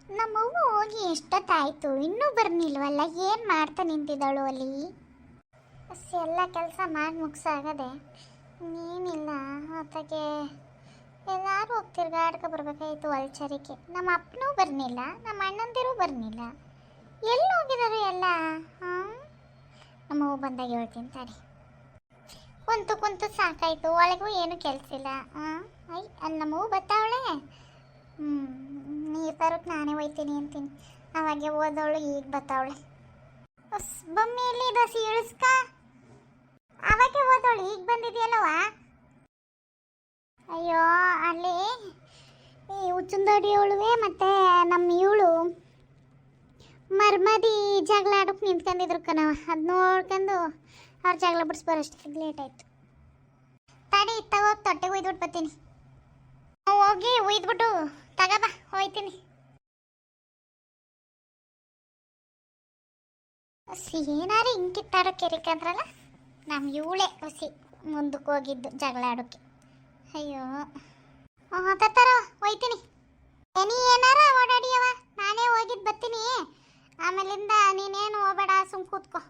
ನಮ್ಮವ್ವ ಹೋಗಿ ಎಷ್ಟೊತ್ತಾಯ್ತು ಇನ್ನೂ ಬರ್ನಿಲ್ವಲ್ಲ, ಏನು ಮಾಡ್ತಾ ನಿಂತಿದ್ದಾಳು ಅಲ್ಲಿ? ಎಲ್ಲ ಕೆಲಸ ಮಾಡಿ ಮುಗಿಸಾಗದೆ ನೀನಿಲ್ಲ ಹೊತ್ತಿಗೆ ಎಲ್ಲರೂ ಹೋಗಿ ತಿರ್ಗಾಡ್ಕೊ ಬರ್ಬೇಕಾಯ್ತು ಹೊಲ್ಚರಿಕೆ. ನಮ್ಮ ಅಪ್ಪನೂ ಬರ್ನಿಲ್ಲ, ನಮ್ಮ ಅಣ್ಣಂದಿರೂ ಬರ್ನಿಲ್ಲ. ಎಲ್ಲಿ ಹೋಗಿದ್ದಾರೆ ಎಲ್ಲ? ಹಾಂ, ನಮ್ಮವ್ವ ಬಂದಾಗ ಹೇಳ್ತೀನಿ ತಡಿ. ಕುಂತು ಕುಂತು ಸಾಕಾಯ್ತು, ಒಳಗೂ ಏನು ಕೆಲಸ ಇಲ್ಲ. ಹಾಂ, ಅಲ್ಲಿ ನಮ್ಮವ್ವ ಬರ್ತಾವಳೆ. ನೀರು ತರೋಕೆ ನಾನೇ ಹೋಯ್ತೀನಿ ಅಂತೀನಿ. ಅವಾಗೆ ಓದವಳು ಈಗ ಬರ್ತಾವಳೆ. ಬೊಮ್ಮೆ ಎಲ್ಲಿ ದಸಿ ಇಳಿಸ್ಕ. ಅವಾಗೆ ಓದವಳು ಈಗ ಬಂದಿದೆಯಲ್ಲವ. ಅಯ್ಯೋ, ಅಲ್ಲಿ ಈ ಹುಚ್ಚುಂದಡಿ ಅವಳುವೆ ಮತ್ತು ನಮ್ಮ ಇವಳು ಮರ್ಮದಿ ಜಗಳ ಆಡೋಕೆ ನಿಂತ್ಕೊಂಡಿದ್ರು ಕಣವ. ಅದು ನೋಡ್ಕೊಂಡು ಅವ್ರು ಜಗಳ ಬಿಡಿಸ್ಬರೋಷ್ಟಕ್ಕೆ ಲೇಟ್ ಆಯಿತು. ತಡಿ ತಗೋಗಿ ತೊಟ್ಟೆಗೆ ಒಯ್ದುಬಿಟ್ಟು ಬರ್ತೀನಿ. ಹೋಗಿ ಒಯ್ದ್ಬಿಟ್ಟು ತಗೋಬಾ, ಹೋಯ್ತೀನಿ. ಏನಾರು ಹಿಂಗೆ ಕಿತ್ತಾಡೋಕೆ ಕೆರಿಕಂದ್ರಲ್ಲ, ನಮ್ಮ ಇವಳೆ ಹಸಿ ಮುಂದಕ್ಕೆ ಹೋಗಿದ್ದು ಜಗಳ ಆಡೋಕ್ಕೆ. ಅಯ್ಯೋ, ತತ್ತಾರ ಹೋಯ್ತೀನಿ. ನೀ ಏನಾರ ಓಡಾಡಿಯವ, ನಾನೇ ಹೋಗಿದ್ದು ಬರ್ತೀನಿ. ಆಮೇಲಿಂದ ನೀನೇನು ಹೋಗಬೇಡ, ಸುಮ್ ಕೂತ್ಕೋ.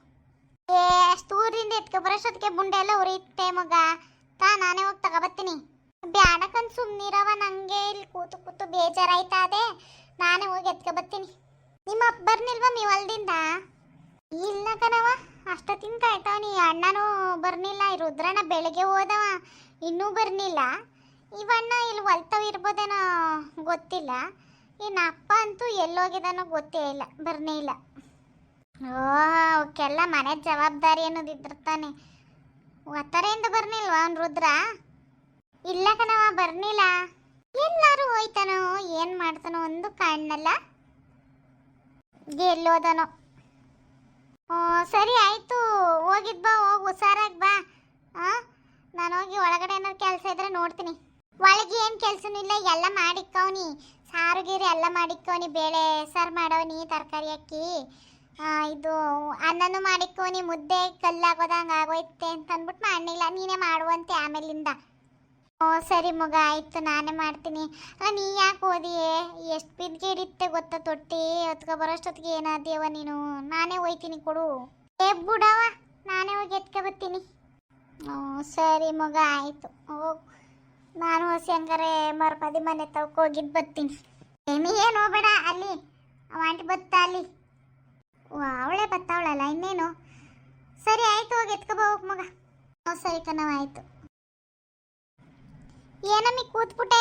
ಅಷ್ಟು ಊರಿಂದ ಎತ್ಕೊ ಬರೋಷ್ಟೊತ್ತಿಗೆ ಬುಂಡೆ ಎಲ್ಲ ಉರಿಯುತ್ತೆ ಮಗ. ನಾನೇ ಹೋಗಿ ತಗೊಬರ್ತೀನಿ. ಬ್ಯಾಡಕಂದು ಸುಮ್ಮನಿರವ, ನನಗೆ ಇಲ್ಲಿ ಕೂತು ಕೂತು ಬೇಜಾರಾಯ್ತಾ ಅದೇ. ನಾನೇ ಹೋಗಿ ಎತ್ಕೊಬರ್ತೀನಿ. ನಿಮ್ಮ ಅಪ್ಪ ಬರ್ನಿಲ್ವ ನೀವು ಹೊಲ್ದಿಂದ? ಇಲ್ಲ ಕಣವ, ಅಷ್ಟೊತ್ತಿಂದ ಆಯ್ತಾವ. ಅಣ್ಣನೂ ಬರ್ನಿಲ್ಲ, ಈ ರುದ್ರಣ್ಣ ಬೆಳಗ್ಗೆ ಹೋದವ, ಇನ್ನೂ ಬರ್ನಿಲ್ಲ. ಇವಣ್ಣ ಇಲ್ಲಿ ಹೊಲ್ತವ ಇರ್ಬೋದೇನೋ ಗೊತ್ತಿಲ್ಲ. ಇನ್ನು ಅಪ್ಪ ಅಂತೂ ಎಲ್ಲೋಗಿದಾನೋ ಗೊತ್ತೇ ಇಲ್ಲ, ಬರ್ನೇ ಇಲ್ಲ. ಅವಕ್ಕೆಲ್ಲ ಮನೆ ಜವಾಬ್ದಾರಿ ಅನ್ನೋದಿದ್ರೆ ತಾನೆ. ಒತ್ತರೆಯಿಂದ ಬರ್ನಿಲ್ವಾ ಅವ್ನು ರುದ್ರ? ಇಲ್ಲ ಕಣವ, ಬರ್ನಿಲ್ಲ. ಎಲ್ಲಾರು ಹೋಯ್ತಾನೋ, ಏನು ಮಾಡ್ತಾನೋ ಒಂದು ಕಾಣಲ್ಲ. ಎಲ್ಲೋದನೋ. ಸರಿ ಆಯಿತು, ಹೋಗಿದ್ ಬಾ, ಹೋಗಿ ಹುಷಾರಾಗಿ ಬಾ. ನಾನು ಹೋಗಿ ಒಳಗಡೆ ಏನಾದ್ರು ಕೆಲಸ ಇದ್ರೆ ನೋಡ್ತೀನಿ. ಒಳಗೆ ಏನು ಕೆಲಸನೂ ಇಲ್ಲ, ಎಲ್ಲ ಮಾಡಿಕ್ಕವನಿ. ಸಾರು ಗೀರು ಎಲ್ಲ ಮಾಡಿಕ್ಕವನಿ, ಬೇಳೆ ಸಾರು ಮಾಡವನಿ, ತರಕಾರಿ ಹಾಕಿ. ಇದು ಅನ್ನನೂ ಮಾಡಿಕ್ಕವನಿ. ಮುದ್ದೆ ಕಲ್ಲಾಗೋದಂಗೆ ಆಗೋಯ್ತೆ ಅಂತ ಅಂದ್ಬಿಟ್ಟು ಮಾಡಿಲ್ಲ. ನೀನೇ ಮಾಡುವಂತೆ ಆಮೇಲಿಂದ. ಸರಿ ಮಗ, ಆಯಿತು, ನಾನೇ ಮಾಡ್ತೀನಿ. ನೀ ಯಾಕೆ ಓದಿಯೇ? ಎಷ್ಟು ಬಿದ್ದಿಗೆ ಹಿಡಿಯುತ್ತೆ ಗೊತ್ತಾ ತೊಟ್ಟಿ? ಹೊತ್ಕೊ ಬರೋಷ್ಟೊತ್ತಿಗೆ ಏನಾದ್ಯವ ನೀನು? ನಾನೇ ಹೋಯ್ತೀನಿ, ಕೊಡು. ಬಿಡವ, ನಾನೇ ಹೋಗಿ ಎತ್ಕೊಬರ್ತೀನಿ. ಸರಿ ಮಗ, ಆಯಿತು, ಹೋಗು. ನಾನು ಹೊಸಿ ಹಂಗಾರೆ ಮರ್ಪದಿ ಮನೆ ತವಕ್ಕೆ ಹೋಗಿದ್ದು ಬರ್ತೀನಿ. ಏಮಿ ಏನು ಹೋಗ್ಬೇಡ, ಅಲ್ಲಿ ಆಂಟಿ ಬತ್ತಾ ಅಲ್ಲಿ. ಅವಳೇ ಬತ್ತಾವಳಲ್ಲ, ಇನ್ನೇನು. ಸರಿ ಆಯಿತು, ಹೋಗಿ ಎತ್ಕೊಬ ಹೋಗಿ ಮಗ. ಸರಿ ಕಣವ, ಆಯಿತು. ಏನಮ್ಮಿ ಕೂತ್ಬಿಟ್ಟೆ?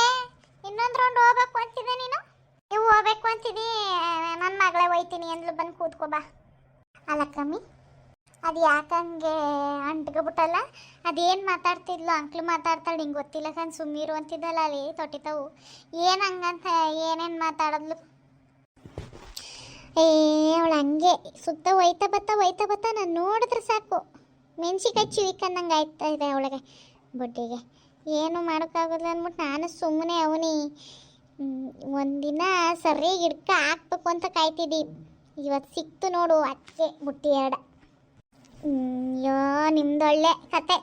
ಇನ್ನೊಂದು ರೌಂಡ್ ಹೋಗ್ಬೇಕು ಅಂತಿದ್ದೆ ನೀನು? ನೀವು ಹೋಗ್ಬೇಕು ಅಂತಿದ್ದಿ, ನನ್ನ ಮಗಳೇ ಹೋಯ್ತೀನಿ ಅಂದ್ಲು, ಬಂದು ಕೂತ್ಕೊಬಾ. ಅಲ್ಲ ಕಮ್ಮಿ, ಅದು ಯಾಕಂಗೆ ಅಂಟ್ಕೊಬಿಟ್ಟಲ್ಲ? ಅದೇನು ಮಾತಾಡ್ತಿದ್ಲು? ಅಂಕ್ಲು ಮಾತಾಡ್ತಾಳೆ, ನಿಂಗೆ ಗೊತ್ತಿಲ್ಲ ಕಂಡು ಸುಮ್ಮೀರು ಅಂತಿದ್ದಲ್ಲ ಅಲ್ಲಿ ತೊಟ್ಟಿತಾವು. ಏನು ಹಂಗಂತ ಏನೇನು ಮಾತಾಡೋದ್ಲು? ಅವಳು ಹಂಗೆ ಸುತ್ತ ಒಯ್ತಾ ಬತ್ತಾ ನಾನು ನೋಡಿದ್ರೆ ಸಾಕು ಮೆಣಸಿಕಾಯಿ ಚಿವಿಕನ್ನಂಗೆ ಆಯ್ತಾ ಇದೆ ಅವಳಿಗೆ, ಬುಡ್ಡಿಗೆ. ಏನು ಮಾಡೋಕ್ಕಾಗೋದಿಲ್ಲ ಅಂದ್ಬಿಟ್ಟು ನಾನು ಸುಮ್ಮನೆ ಅವನಿ ಒಂದಿನ ಸರಿಯಾಗಿ ಹಿಡ್ಕ ಹಾಕ್ಬೇಕು ಅಂತ ಕಾಯ್ತಿದ್ದಿ. ಇವತ್ತು ಸಿಕ್ತು ನೋಡು, ಅದಕ್ಕೆ ಬುಟ್ಟಿ ಎರಡ. ಅಯ್ಯೋ, ನಿಮ್ದೊಳ್ಳೆ ಕತೆ.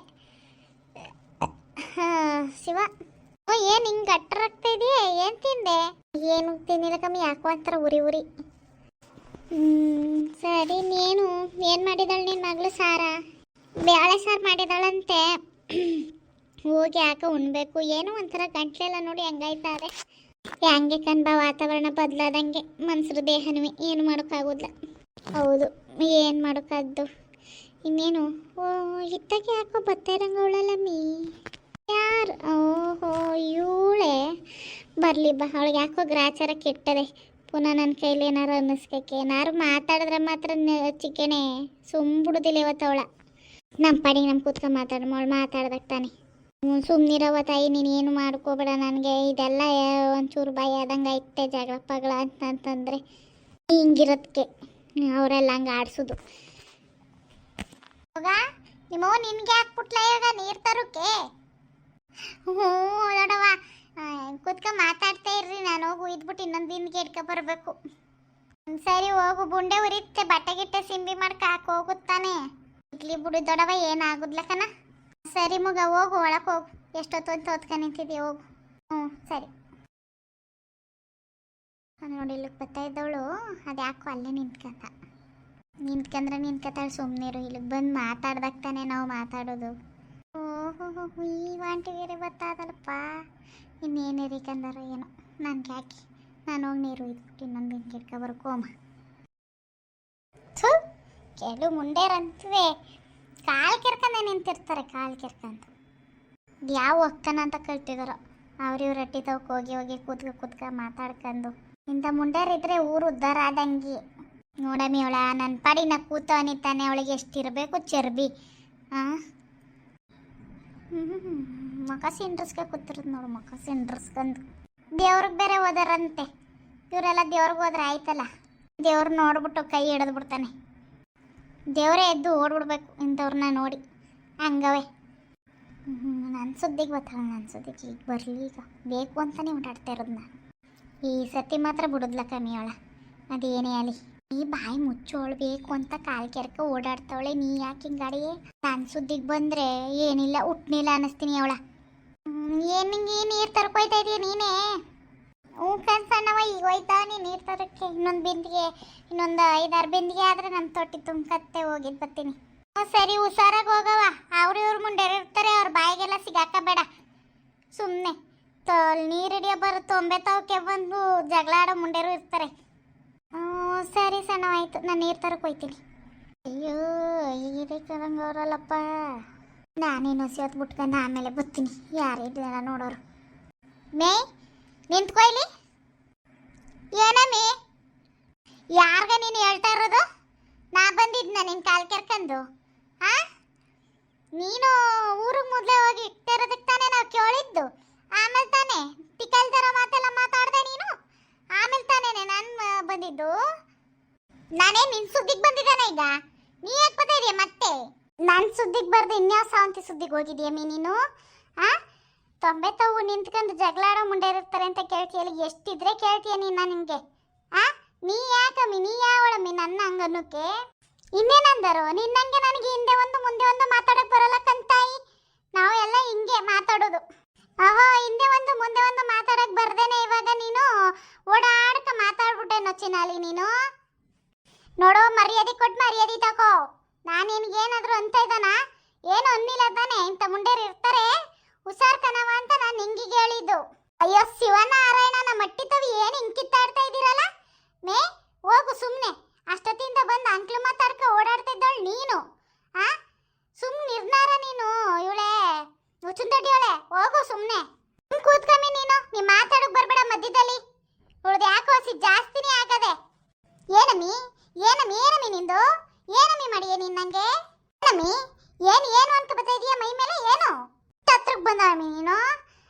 ಶಿವ, ಏನು ಹಿಂಗೆ ಗಟ್ಟರಾಗ್ತಾ ಇದೆಯೇ? ಏನು ತಿಂದೆ? ಏನು ತಿನ್ನಿಲ್ಲ ಕಮ್ಮಿ, ಯಾಕೋ ಅಂತಾರೆ ಉರಿ. ಸರಿ, ನೀನು ಏನು ಮಾಡಿದಾಳೆ ನಿನ್ನ ಮಗಳು? ಸಾರ, ಬೇಳೆ ಸಾರು ಮಾಡಿದಾಳಂತೆ. ಹೋಗಿ ಯಾಕೆ ಉಣ್ಬೇಕು? ಏನೋ ಒಂಥರ ಗಂಟ್ಲೆಲ್ಲ ನೋಡಿ ಹೆಂಗಾಯ್ತಾರೆ. ಹಂಗೆ ಕಣ್ಬ, ವಾತಾವರಣ ಬದಲಾದಂಗೆ ಮನ್ಸರು ದೇಹನೂ ಏನು ಮಾಡೋಕ್ಕಾಗೋದಿಲ್ಲ. ಹೌದು, ಏನು ಮಾಡೋಕ್ಕಾದ್ದು. ಇನ್ನೇನು ಇತ್ತಾಗೆ ಯಾಕೋ ಬರ್ತಾ ಇರಂಗ ಅವಳಲ್ಲಮ್ಮಿ. ಯಾರು? ಓಹೋ, ಇವಳೆ ಬರಲಿ ಬಾ. ಅವಳಿಗೆ ಯಾಕೋ ಗ್ರಾಚಾರ ಕೆಟ್ಟದೆ. ಪುನಃ ನನ್ನ ಕೈಲಿ ಏನಾರು ಅನ್ನಿಸ್ಕಕ್ಕೆ, ಏನಾರು ಮಾತಾಡಿದ್ರೆ ಮಾತ್ರ ಚಿಕ್ಕಣೆ ಸುಮ್ಬಿಡುದಿಲ್ಲ ಇವತ್ತು ಅವಳ. ನಮ್ಮ ಪಾಡಿಗೆ ನಮ್ಮ ಕೂತ್ಕೊಂಡು ಮಾತಾಡ್ದಾಗ ತಾನೆ. ಸುಮ್ಮನಿರವ ತಾಯಿ, ನೀನು ಏನು ಮಾಡ್ಕೋಬೇಡ. ನನಗೆ ಇದೆಲ್ಲ ಒಂಚೂರು ಭಯ ಆದಂಗೆ ಐತೆ, ಜಗಳ ಪಗಳ ಅಂತಂತಂದರೆ ಹಿಂಗಿರೋದಕ್ಕೆ ಅವರೆಲ್ಲ ಹಂಗೆ ಆಡಿಸೋದು. ಇವಾಗ ನಿಮ್ಮವ್ವ ನಿನಗೆ ಹಾಕ್ಬಿಟ್ಲ ಇವಾಗ ನೀರು ತರೋಕ್ಕೆ? ಹ್ಞೂ ನೋಡವ, ಕೂತ್ಕೊಂಡು ಮಾತಾಡ್ತಾ ಇರ್ರಿ, ನಾನು ಹೋಗು ಇದ್ಬಿಟ್ಟು ಇನ್ನೊಂದು ದಿನಕ್ಕೆ ಇಟ್ಕೊ ಬರಬೇಕು. ಸರಿ ಹೋಗು, ಬುಂಡೆ ಉರಿಯುತ್ತೆ, ಬಟ್ಟೆ ಗಿಟ್ಟೆ ಸಿಂಬಿ ಮಾಡ್ಕ ಹಾಕಿ ಹೋಗುತ್ತಾನೆ. ಇಡ್ಲಿ ಬಿಡು ದೊಡವ, ಏನಾಗುದ್ಲಕ್ಕನ. ಸರಿ ಮಗ, ಹೋಗು, ಒಳಕ್ಕೆ ಹೋಗು. ಎಷ್ಟೊತ್ತು ಅಂತ ಹೊತ್ಕೊಂಡು ನಿಂತಿದ್ದೀವಿ, ಹೋಗು. ಹ್ಞೂ ಸರಿ. ನೋಡಿ ಇಲ್ಲಿಗೆ ಬರ್ತಾ ಇದ್ದವಳು ಅದು ಯಾಕೋ ಅಲ್ಲೇ ನಿಂತ್ಕಂತಾಳೆ. ಸುಮ್ಮನಿರು, ಇಲ್ಲಿಗೆ ಬಂದು ಮಾತಾಡ್ದಾಗ ತಾನೇ ನಾವು ಮಾತಾಡೋದು. ಓಹೋ ಈ ವಾಂಟಿ ಬೇರೆ ಬರ್ತಾದಲ್ಲಪ್ಪ. ಇನ್ನೇನು ರೀಕಂದಾರ ಏನೋ ನನ್ಗೆ ಯಾಕೆ. ನಾನು ಹೋಗಿ ನೀರು ಇದ್ಬಿಟ್ಟು ಇನ್ನೊಂದು ಬೆಂಕಿ ಬರ್ಕೋಮ. ಕೆಲವು ಮುಂಡೇರಂತವೇ ಕಾಲು ಕೆರ್ಕಂದೆ ನಿಂತಿರ್ತಾರೆ. ಕಾಲು ಕೆರ್ಕಂತ ಯಾವ ಒಕ್ಕನ ಅಂತ ಕಳ್ತಿದಾರೋ ಅವ್ರಿವ್ರು ರಟ್ಟಿ ತವಕ್ಕೆ ಹೋಗಿ ಕೂತ್ಕ ಮಾತಾಡ್ಕೊಂಡು. ಇಂಥ ಮುಂಡೇರಿದ್ರೆ ಊರು ಉದ್ಧಾರ ಆದಂಗೆ. ನೋಡಮ್ಮಿ ಅವಳ ನನ್ನ ಪಾಡಿನ ಕೂತವನಿತಾನೆ. ಅವಳಿಗೆ ಎಷ್ಟಿರಬೇಕು ಚರ್ಬಿ. ಮಕ ಸಿಂಡ್ರಸ್ಕ ಕೂತಿರೋದು ನೋಡು. ಮಕ ಸಿಂಡ್ರಸ್ಕಂದು ದೇವ್ರಿಗೆ ಬೇರೆ ಹೋದಾರಂತೆ. ಇವರೆಲ್ಲ ದೇವ್ರಿಗೆ ಹೋದ್ರೆ ಆಯ್ತಲ್ಲ. ದೇವ್ರು ನೋಡ್ಬಿಟ್ಟು ಕೈ ಹಿಡಿದು ಬಿಡ್ತಾನೆ. ದೇವರೇ ಎದ್ದು ಓಡ್ಬಿಡ್ಬೇಕು ಇಂಥವ್ರನ್ನ ನೋಡಿ. ಹಂಗವೇ ನನ್ನ ಸುದ್ದಿಗೆ ಬರ್ತಾಳೆ. ನನ್ನ ಸುದ್ದಿಗೆ ಈಗ ಬರಲಿ. ಈಗ ಬೇಕು ಅಂತಲೇ ಓಡಾಡ್ತಾ ಇರೋದು ನಾನು. ಈ ಸತಿ ಮಾತ್ರ ಬಿಡೋದ್ಲ ಕಮ್ಮಿಯವಳ. ಅದೇನೇ ಅಲ್ಲಿ ಈ ಬಾಯಿ ಮುಚ್ಚೋಳು ಬೇಕು ಅಂತ ಕಾಲು ಕೆರ್ಕ ಓಡಾಡ್ತಾವಳೆ. ನೀ ಯಾಕೆ ಹಿಂಗಾಡಿಯೇ? ನನ್ನ ಸುದ್ದಿಗೆ ಬಂದರೆ ಏನಿಲ್ಲ ಉಟ್ನಿಲ್ಲ ಅನ್ನಿಸ್ತೀನಿ ಅವಳ. ಏನಿಂಗೆ ನೀರು ತರ್ಕೊಯ್ತಾ ಇದೀಯ ನೀನೇ? ಕನ್ಸಣ್ಣವ ಈಗ ಹೋಯ್ತಾವನಿ ನೀರು ತರಕ್ಕೆ. ಇನ್ನೊಂದು ಬಿಂದಿಗೆ, ಇನ್ನೊಂದು 5-6 ಬಿಂದಿಗೆ ಆದರೆ ನಮ್ಮ ತೊಟ್ಟಿ ತುಂಬಕತ್ತೆ ಹೋಗಿದ್ದು ಬರ್ತೀನಿ. ಸರಿ ಹುಷಾರಾಗಿ ಹೋಗವ. ಇವ್ರು ಮುಂಡೆ ಇರ್ತಾರೆ. ಅವ್ರ ಬಾಯಿಗೆಲ್ಲ ಸಿಗಾಕಬೇಡ ಸುಮ್ಮನೆ. ನೀರು ಹಿಡಿಯೋ ತೊಂಬೆ ತಾವಕ್ಕೆ ಬಂದು ಜಗಳ ಆಡೋ ಮುಂಡೆರು ಇರ್ತಾರೆ. ಸರಿ ಸಣ್ಣವಾಯ್ತು, ನಾನು ನೀರು ತರಕ್ಕೆ ಹೋಯ್ತೀನಿ. ಅಯ್ಯೋ ಈಗೇ ಕರಂಗವ್ರಲ್ಲಪ್ಪ. ನಾನೇನು ಹೊತ್ತು ಬಿಟ್ಕೊಂಡು ಆಮೇಲೆ ಬರ್ತೀನಿ. ಯಾರಿಲ್ಲ ನೋಡೋರು. ಮೇ ನಿಂತ್ಕೊಯ್ಲಿ. ಏನಮ್ಮಿ ಯಾರ್ಗ ನೀನು ಹೇಳ್ತಾ ಇರೋದು? ನಾ ಬಂದಿದ್ನ ನಿನ್ನ ಕಾಲು ಕೆರ್ಕಂದು. ನೀನು ಊರಿಗೆ ಮೊದಲೇ ಹೋಗಿ ಇಟ್ಟಿರೋದಕ್ಕೆ ತಾನೇ ನಾವು ಕೇಳಿದ್ದು. ಆಮೇಲೆ ತಾನೇ ತಿಕ್ಕಲ್ ಥರ ಮಾತೆಲ್ಲ ಮಾತಾಡ್ದೆ ನೀನು. ಆಮೇಲೆ ತಾನೇ ನಾನು ಬಂದಿದ್ದು. ನಾನೇ ನಿನ್ನ ಸುದ್ದಿಗೆ ಬಂದಿದ್ದಾನೆ. ಈಗ ನೀ ಯಾಕೆ ಬರ್ತಾ ಇದೆಯಾ ಮತ್ತೆ? ನನ್ನ ಸುದ್ದಿಗೆ ಬರ್ದು ಇನ್ಯಾವ ಸಾವಂತಿ ಸುದ್ದಿಗೆ ಹೋಗಿದೀಯಮ್ಮಿ ನೀನು? ತೊಂಬೆತ್ತವು ನಿಂತ್ಕೊಂಡು ಜಗಳಾಡೋ ಮುಂಡೆ ಇರ್ತಾರೆ ಅಂತ ಕೇಳ್ತೀಯಲ್ಲ. ಎಷ್ಟಿದ್ರೆ ಕೇಳ್ತೀಯ ನೀನು ನಿನಗೆ? ನೀ ಯಾಕಮ್ಮಿ? ನೀ ಯಾವಳಮ್ಮಿ ನನ್ನ ಹಂಗನ್ನೋಕ್ಕೆ? ಇನ್ನೇನಂದರು ನಿನ್ನಂಗೆ ನನಗೆ ಹಿಂದೆ ಒಂದು ಮುಂದೆ ಒಂದು ಮಾತಾಡೋಕೆ ಬರೋಲ್ಲ ಕಂತಾಯಿ. ನಾವು ಎಲ್ಲ ಹಿಂಗೆ ಮಾತಾಡೋದು. ಹಿಂದೆ ಒಂದು ಮುಂದೆ ಒಂದು ಮಾತಾಡೋಕೆ ಬರ್ದೇನೆ ಇವಾಗ ನೀನು ಓಡಾಡ್ಕ ಮಾತಾಡ್ಬಿಟ್ಟೆ ಚಿನಾಲಿ ನೀನು. ನೋಡೋ ಮರ್ಯಾದೆ ಕೊಟ್ಟು ಮರ್ಯಾದೆ ತಗೋ. ನಾನು ನಿನಗೇನಾದರೂ ಅಂತ ಇದ್ದಾನ? ಏನು ಅನ್ನಿಲ್ಲ ತಾನೆ. ಇಂಥ ಮುಂಡೇರು ಇರ್ತಾರೆ ಹುಷಾರ್ ಕಣವ ಅಂತ ನಾನು ನಿಂಗಿಗೆ ಹೇಳಿದ್ದು. ಅಯ್ಯೋ ಶಿವನಾರಾಯಣನ ಮಟ್ಟಿತವಿ ಏನು ಹಿಂಗೆ ಕಿತ್ತಾಡ್ತಾ ಇದ್ದೀರಲ್ಲ? ಮೇ ಹೋಗು ಸುಮ್ಮನೆ. ಅಷ್ಟೊತ್ತಿಂದ ಬಂದು ಅಂಕ್ಲು ಮಾತಾಡ್ಕ ಓಡಾಡ್ತಿದ್ದವಳು ನೀನು. ಸುಮ್ಮನೆ ನಿರ್ನಾರ ನೀನು. ಇವಳೆ ಚುಂದಡಿಯವಳೆ. ಹೋಗು ಸುಮ್ಮನೆ. ಕೂತ್ಕಮ್ಮಿ ನೀನು. ನೀ ಮಾತಾಡೋಕೆ ಬರಬೇಡ ಮಧ್ಯದಲ್ಲಿ. ಇವಳದು ಯಾಕೋ ಹಸಿ ಜಾಸ್ತಿನೇ ಆಗದೆ. ಏನಮ್ಮಿ ಏನಮ್ಮಿ ಏನಮ್ಮಿ ನಿಂದು? ಏನಮ್ಮಿ ಮಾಡಿಯೇ ನೀನು ನನಗೆ? ಏನಮ್ಮಿ ಏನು ಅಂತ ಬರ್ತಾ ಇದೀಯ ಮೈ ಮೇಲೆ? ಏನು ಹತ್ರಕ್ಕೆ ಬಂದಮ್ಮಿ ನೀನು?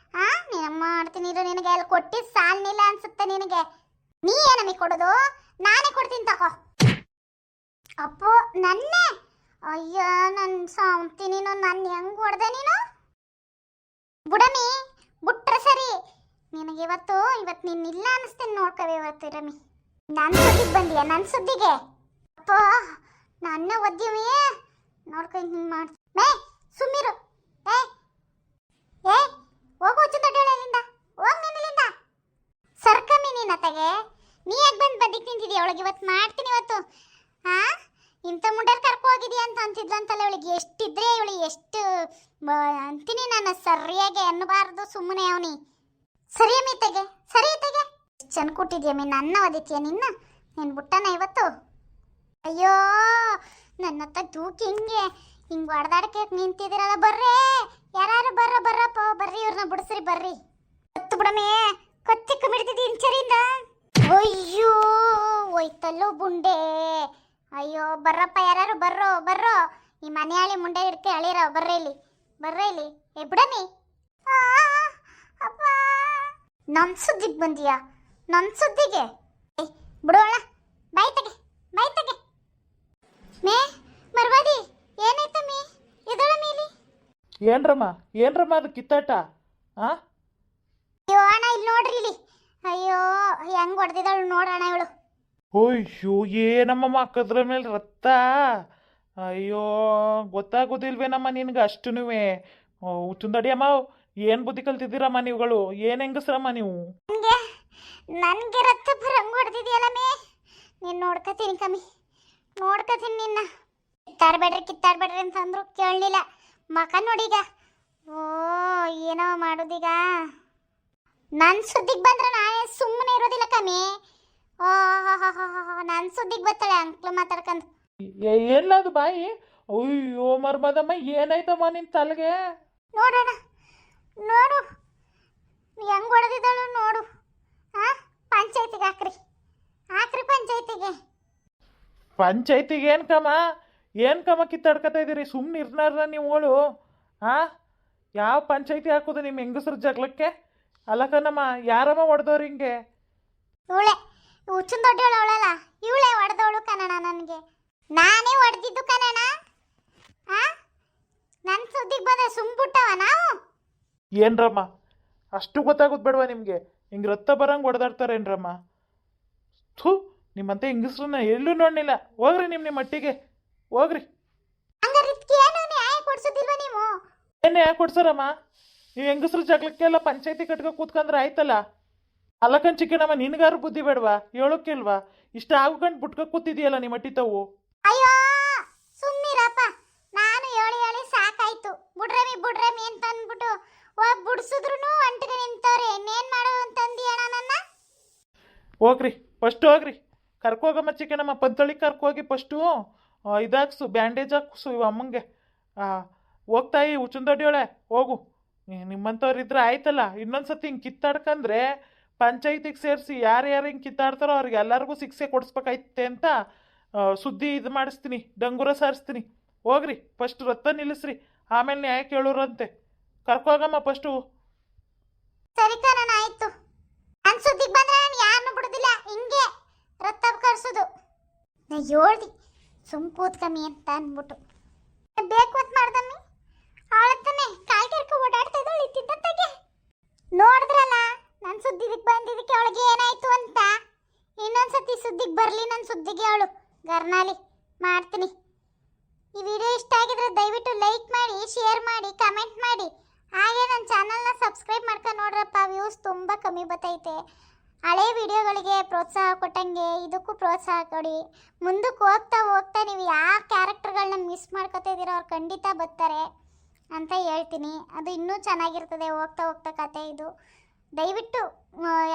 ನೀನು ಮಾಡ್ತೀನಿ ಇರು. ನಿನಗೆ ಅಲ್ಲಿ ಕೊಟ್ಟಿದ್ದು ಸಾಲ್ನಿಲ್ಲ ಅನ್ಸುತ್ತೆ ನಿನಗೆ. ನೀ ಏನಮ್ಮಿ ಕೊಡೋದು? ನಾನೇ ಕೊಡ್ತೀನಿ ತಗೋ. ಅಪ್ಪೋ ನನ್ನೇ? ಅಯ್ಯೋ ನನ್ನ ಸಾಂತಿ ನೀನು. ನನ್ನ ಹೆಂಗೆ ಹೊಡೆದೆ ನೀನು? ಬುಡಮಿ ಬಿಟ್ರೆ ಸರಿ. ನಿನಗೆ ಇವತ್ತು ನಿನ್ನಿಲ್ಲ ಅನ್ನಿಸ್ತೀನಿ. ನೋಡ್ಕವೆ ಇವತ್ತು ರಮಿ. ನನ್ನ ಸುದ್ದಿಗೆ ಬಂದಿಯ? ನನ್ನ ಸುದ್ದಿಗೆ ಅಪ್ಪೋ ನನ್ನ ಒದ್ದಿಮಿ ನೋಡ್ಕೊಂಡು ಹಿಂಗೆ ಮಾಡಿ. ಮೇ ಸುಮ್ಮಿರು. ಏ ಹೋಗು ಚುಂದಡಿಯೊಳಗಿಂದ. ಹೋಗಿ ನಿನ್ನಿಲ್ಲಿಂದ ಸರ್ಕಮ್ಮಿ ನೀನು ಅತ್ತಗೆ. ನೀ ಯಾಕೆ ಬದಿಗೆ ನಿಂತಿದ್ದೀಯ? ಅವಳಿಗೆ ಇವತ್ತು ಮಾಡ್ತೀನಿ ಇವತ್ತು. ಇಂಥ ಮುಂಡಲ್ಲಿ ಕರ್ಕೊ ಹೋಗಿದೀಯ ಅಂತ ಅಂತಿದ್ಲಂತಲ್ಲ. ಇವಳಿಗೆ ಎಷ್ಟಿದ್ರೆ ಇವಳು ಎಷ್ಟು ಅಂತೀನಿ ನಾನು. ಸರಿಯಾಗಿ ಅನ್ನಬಾರ್ದು ಸುಮ್ಮನೆ ಅವನಿ. ಸರಿಯಮ್ಮಿ ತೆಗೆ, ಸರಿ ತೆಗೆ. ಎಷ್ಟು ಚೆನ್ನ ಕೊಟ್ಟಿದ್ಯಮ್ಮಿ. ನನ್ನ ಓದಿತೀಯ ನಿನ್ನ? ನೀನು ಬಿಟ್ಟನ ಇವತ್ತು? ಅಯ್ಯೋ ನನ್ನ ಹತ್ತ ತೂಕಿ ಹಿಂಗೆ ಹೊಡೆದಾಡಕ್ಕೆ ನಿಂತಿದ್ದೀರಲ್ಲ. ಬರ್ರೇ ಯಾರು ಬರ್ರಪ್ಪ ಬರ್ರಿ. ಇವ್ರನ್ನ ಬಿಡಿಸ್ರಿ ಬರ್ರಿ. ಕತ್ತು ಬಿಡಮೇ ಕತ್ತಿಕ್ಕ ಮಿಡ್ತಿದ್ದಿ ಇಂಚರಿಂದ. ಅಯ್ಯೋ ಹೋಯ್ತಲ್ಲೋ ಬುಂಡೆ. ಅಯ್ಯೋ ಬರ್ರಪ್ಪ ಯಾರು ಬರ್ರೋ. ಈ ಮನೆಯಾಳಿ ಮುಂಡೆ ಹಿಡ್ಕೆ ಅಳಿರ. ಬರ್ರಿ ಇಲ್ಲಿ. ಏ ಬಿಡಮಿ. ಅಪ್ಪ ನನ್ನ ಸುದ್ದಿಗೆ ಬಂದಿಯಾ? ನನ್ನ ಸುದ್ದಿಗೆ ಬಿಡೋಳ. ಬಾಯ್ ತೆಗೆ. ಮೇ ಮರ್ವಾದಿ ಏನಾಯ್ತಮ್ಮಿ? ಎದಳ ಮೇಲಿ ಏನ್ರಮ್ಮ ಅದು ಕಿತ್ತಾಟ? ಅಯ್ಯೋ ಅಣ್ಣ ಇಲ್ಲಿ ನೋಡ್ರಿ ಇಲ್ಲಿ. ಅಯ್ಯೋ ಹೆಂಗ್ ಹೊಡೆದಿದ್ದಾಳು ನೋಡೋಣ ಇವಳು. ಅಯ್ಯೋ ಏನಮ್ಮ ಮಕ್ಕದ್ರ ಮೇಲೆ ರಕ್ತ. ಅಯ್ಯೋ ಗೊತ್ತಾಗೋದಿಲ್ವೇನಮ್ಮ ನಿನ್ಗೆ ಅಷ್ಟುನುವೆ? ಚುಂದಡಿಯಮ್ಮ ಏನು ಬುದ್ಧಿ ಕಲ್ತಿದ್ದೀರಮ್ಮ ನೀವುಗಳು? ಏನು ಹೆಂಗಸ್ರಮ್ಮ ನೀವು? ನನಗೆ ರಕ್ತ ಬರಂಗ್ ಹೊಡೆದಿದೆಯಲ್ಲ ಮೇ. ನೀನು ನೋಡ್ಕೊತೀನಿ ಕಮ್ಮಿ, ನೋಡ್ಕೊತೀನಿ ನಿನ್ನ. ಕಿತ್ತಾಡ್ಬೇಡ್ರಿ ಅಂತಂದ್ರು ಕೇಳಲಿಲ್ಲ. ಮಕ ನೋಡೀಗ. ಓ ಏನೋ ಮಾಡೋದೀಗ. ನನ್ನ ಸುದ್ದಿಗೆ ಬಂದ್ರೆ ನಾನೇ ಸುಮ್ಮನೆ ಇರೋದಿಲ್ಲ ಕಮ್ಮಿ. ಓ ನನ್ನ ಸುದ್ದಿಗೆ ಬರ್ತಾಳೆ ಅಂಕ್ಲು ಮಾತಾಡ್ಕೊಂಡು. ಎಲ್ಲದು ಬಾಯಿ? ಅಯ್ಯೋ ಮರ್ಮದಮ್ಮ, ಏನಾಯ್ತಮ್ಮ ನಿನ್ನ ತಲೆಗೆ? ನೋಡೋಣ, ನೋಡು ಹೆಂಗ್ ಹೊಡೆದಿದ್ದಾಳು ನೋಡು. ಪಂಚಾಯತಿಗೆ ಹಾಕ್ರಿ ಪಂಚಾಯತಿಗೆ. ಪಂಚಾಯ್ತಿಗೆ ಏನು ಕಮ್ಮ ಕಿತ್ತಾಡ್ಕೊತಾ ಇದ್ದೀರಿ? ಸುಮ್ಮನೆ ಇರ್ನಾರ ನೀವುಗಳು. ಯಾವ ಪಂಚಾಯ್ತಿ ಹಾಕೋದು ನಿಮ್ಮ ಹೆಂಗಸ್ರ ಜಗಳಕ್ಕೆ? ಅಲ್ಲಕನಮ್ಮ, ಯಾರಮ್ಮ ಹೊಡೆದವ್ರು ಹಿಂಗೆ? ಇವಳೆ ಹುಚ್ಚಿನ ದೊಡ್ಡವಳು ಅವಳಲ್ಲ, ಇವಳೆ ಹೊಡೆದವಳು ಕನ್ನಡ. ನನಗೆ ನಾನೇ ಹೊಡೆದಿದ್ದು ಕನ್ನಡ. ನನ್ನ ಸುದ್ದಿಗೆ ಬಂದ್ರೆ ಸುಮ್ಬಿಟ್ಟವ ನಾವು. ಏನ್ರಮ್ಮ ಅಷ್ಟು ಗೊತ್ತಾಗೋದು ಬೇಡವಾ ನಿಮಗೆ? ಹಿಂಗೆ ರಕ್ತ ಬರಂಗೆ ಹೊಡೆದಾಡ್ತಾರೇನ್ರಮ್ಮ? ಥೂ, ನಿಮ್ಮಂತೆ ಹೆಂಗಸ್ರನ್ನ ಎಲ್ಲೂ ನೋಡಲಿಲ್ಲ. ಹೋಗ್ರಿ ನಿಮ್ಮ ಮಟ್ಟಿಗೆ ಹೋಗ್ರಿ. ಹಂಗಾರೆ ಏನು ನ್ಯಾಯ ಕೊಡ್ಸೋದಿಲ್ವ ನೀವು? ಏನು ಯಾಕೆ ಕೊಡ್ಸಾರಮ್ಮ? ನೀವು ಹೆಂಗಸ್ರ ಜಗಳಕ್ಕೆಲ್ಲ ಪಂಚಾಯತಿ ಕಟ್ಕೊ ಕೂತ್ಕೊಂಡ್ರೆ ಆಯ್ತಲ್ಲ. ಅಲ್ಲಕನ್ ಚಿಕ್ಕನಮ್ಮ, ನಿನಗಾರು ಬುದ್ಧಿ ಬೇಡವಾ? ಹೇಳೋಕ್ಕಿಲ್ವಾ? ಇಷ್ಟ ಆಗ್ಕೊಂಡು ಬಿಟ್ಕೊ ಕೂತಿದೆಯಲ್ಲ ನಿಮ್ಮ ಮಟ್ಟಿ ತಾವು. ಅಯ್ಯೋ ಸುಮ್ಮನಿರಪ್ಪ, ನಾನು ಹೇಳಿ ಸಾಕಾಯ್ತು. ಬುಡ್ರಮಿ ಅಂತ ಅಂದ್ಬಿಟ್ಟು ಹೋಗಿ ಬುಡ್ಸಿದ್ರು ಅಂಟಿಗೆ ನಿಂತವ್ರೆ. ಇನ್ನೇನು ಮಾಡೋದು ಅಂತಂದಿ ಅಣ್ಣ ನನ್ನ? ಹೋಗ್ರಿ, ಫಸ್ಟ್ ಹೋಗ್ರಿ, ಕರ್ಕೋಗಮ್ಮ ಚಿಕ್ಕನಮ್ಮ. ಪಂತಳಿಗೆ ಕರ್ಕೋಗಿ ಫಸ್ಟು ಇದಾಕ್ಸು, ಬ್ಯಾಂಡೇಜ್ ಹಾಕ್ಸು ಇವ ಅಮ್ಮಂಗೆ. ಹೋಗ್ತಾಯಿ ಹುಚ್ಚುಂದೊಡ್ಡಿಯೋಳೆ, ಹೋಗು. ನಿಮ್ಮಂಥವ್ರು ಇದ್ರೆ ಆಯ್ತಲ್ಲ. ಇನ್ನೊಂದ್ಸತಿ ಹಿಂಗೆ ಕಿತ್ತಾಡ್ಕಂದ್ರೆ ಪಂಚಾಯತಿಗೆ ಸೇರಿಸಿ ಯಾರು ಹಿಂಗೆ ಕಿತ್ತಾಡ್ತಾರೋ ಅವ್ರಿಗೆ ಎಲ್ಲರಿಗೂ ಶಿಕ್ಷೆ ಕೊಡಿಸ್ಬೇಕಾಯ್ತೆ ಅಂತ ಸುದ್ದಿ ಇದು ಮಾಡಿಸ್ತೀನಿ, ಡಂಗುರ ಸಾರಿಸ್ತೀನಿ. ಹೋಗ್ರಿ, ಫಸ್ಟ್ ರಕ್ತ ನಿಲ್ಲಿಸ್ರಿ, ಆಮೇಲೆ ನ್ಯಾಯ ಕೇಳೋರಂತೆ. ಕರ್ಕೋಗಮ್ಮ ಫಸ್ಟು. ಸರಿ ಕಣ, ಆಯ್ತು. ನನ್ನ ಸುದ್ದಿಗೆ ಬಂದ್ರೆ ನಾನು ಯಾರನ್ನೂ ಬಿಡೋದಿಲ್ಲ. ಹಿಂಗೆ ರಕ್ತ ಕರ್ಸೋದು. ನಾ ಹೇಳ್ದಿ ಸುಮ್ ಕೂತ್ಕಮ್ಮಿ ಅಂತ ಅಂದ್ಬಿಟ್ಟು ಬೇಕು ಅಂತ ಮಾಡ್ದಮ್ಮಿ. ಅವಳತ್ತಾನೆ ಕಾಲ್ ಕೆರ್ಕೊ ಓಡಾಡ್ತಾ ಇದ್ದಾಳೆ ಇತ್ತಿದ್ದತ್ತಾಗೆ. ನೋಡಿದ್ರಲ್ಲ ನನ್ನ ಸುದ್ದಿಗೆ ಬಂದಿದ್ದಕ್ಕೆ ಅವಳಿಗೆ ಏನಾಯ್ತು ಅಂತ. ಇನ್ನೊಂದ್ಸತಿ ಸುದ್ದಿಗೆ ಬರಲಿ ನನ್ನ ಸುದ್ದಿಗೆ ಅವಳು ಗರ್ನಾಲಿ ಮಾಡ್ತೀನಿ. ಈ ವಿಡಿಯೋ ಇಷ್ಟ ಆಗಿದ್ರೆ ದಯವಿಟ್ಟು ಲೈಕ್ ಮಾಡಿ, ಶೇರ್ ಮಾಡಿ, ಕಮೆಂಟ್ ಮಾಡಿ. ಹಾಗೆ ನನ್ನ ಚಾನಲ್ನ ಸಬ್ಸ್ಕ್ರೈಬ್ ಮಾಡ್ಕೊಂಡು ನೋಡ್ರಪ್ಪ. ವ್ಯೂಸ್ ತುಂಬ ಕಮ್ಮಿ ಬರ್ತೈತೆ. ಹಳೆ ವಿಡಿಯೋಗಳಿಗೆ ಪ್ರೋತ್ಸಾಹ ಕೊಟ್ಟಂಗೆ ಇದಕ್ಕೂ ಪ್ರೋತ್ಸಾಹ ಕೊಡಿ. ಮುಂದಕ್ಕೆ ಹೋಗ್ತಾ ನೀವು ಯಾವ ಕ್ಯಾರೆಕ್ಟರ್ಗಳನ್ನ ಮಿಸ್ ಮಾಡ್ಕೊತಾ ಇದ್ದೀರೋ ಅವ್ರು ಖಂಡಿತ ಬರ್ತಾರೆ ಅಂತ ಹೇಳ್ತೀನಿ. ಅದು ಇನ್ನೂ ಚೆನ್ನಾಗಿರ್ತದೆ ಹೋಗ್ತಾ ಕತೆ ಇದು. ದಯವಿಟ್ಟು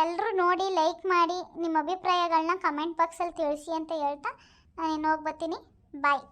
ಎಲ್ಲರೂ ನೋಡಿ ಲೈಕ್ ಮಾಡಿ, ನಿಮ್ಮ ಅಭಿಪ್ರಾಯಗಳನ್ನ ಕಮೆಂಟ್ ಬಾಕ್ಸಲ್ಲಿ ತಿಳಿಸಿ ಅಂತ ಹೇಳ್ತಾ ನಾನು ಇನ್ನು ಹೋಗಿ ಬರ್ತೀನಿ. ಬಾಯ್.